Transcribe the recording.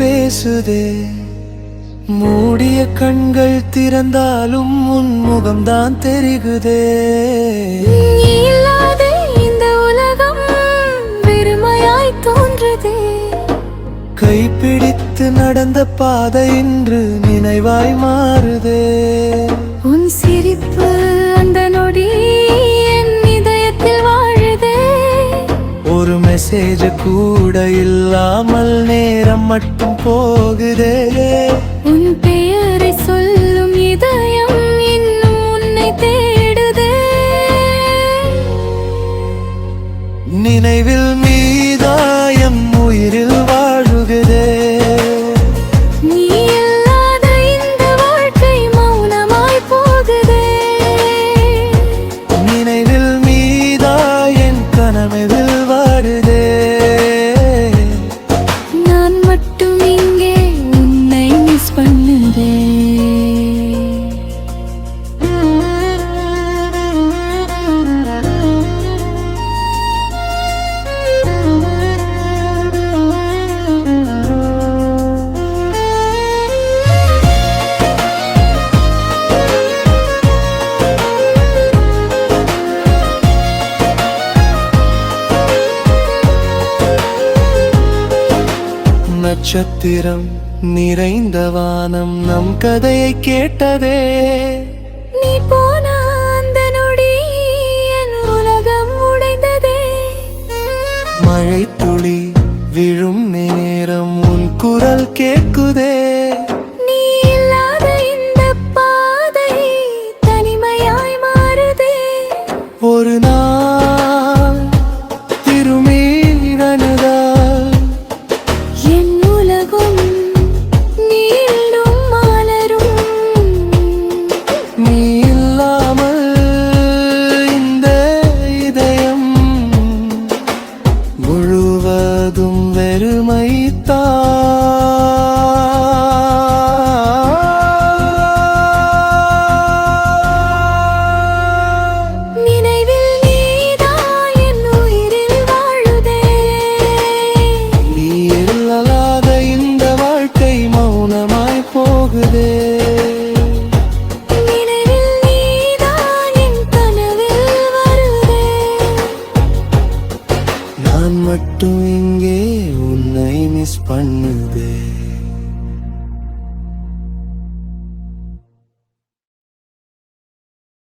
பேசுதே. மூடிய கண்கள் திறந்தாலும் உன் முகம்தான் தெரிகுதே. நீ இல்லாத இந்த உலகம் வெறுமையாய் தோன்றுதே. கைப்பிடித்து நடந்த பாதை இன்று நினைவாய் மாறுதே. உன் சிரிப்பு அந்த நொடி என் இதயத்தில் வாழுதே. ஒரு மெசேஜ் கூட இல்லாமல் நேரம் மட்டும் போகுதே. உன் பெயரை சொல்லும் இதயம் இன்னும் உன்னை தேடுதே. நினைவில் மீதாயம் உயிரில் வாழுகிறே. நீ இல்லாத இந்த வாழ்க்கை மௌனமாய் போகுதே. நினைவில் மீதாயன் கனவில் வாழுதே. நான் மட்டும் இங்கே உன்னை மிஸ் பண்ணுதே. நட்சத்திரம் நிறைந்த வானம் நம் கதையை கேட்டதே. நீ போன அந்த நொடி என் உலகம் உடைந்ததே. மழை துளி விழும் நேரம் உன் குரல் கேட்குதே. நீ இல்லாத இந்த பாதை தனிமையாய் மாறுதே. ஒரு நாள் திருமீனதால் என் உலகம் நீளும் மலரும். நீ இல்லாமல் இந்த இதயம் முழுவதும் வெறுமைத்தான். நினைவில் நீதான் என் உயிரில் வாழுதே. நீ இல்லாத இந்த வாழ்க்கை மௌனமாய் போகுதே. நினைவில் நீதான் என் கனவில் வருதே. நான் மட்டும் இங்கே உன்னை மிஸ் பண்ணுதே.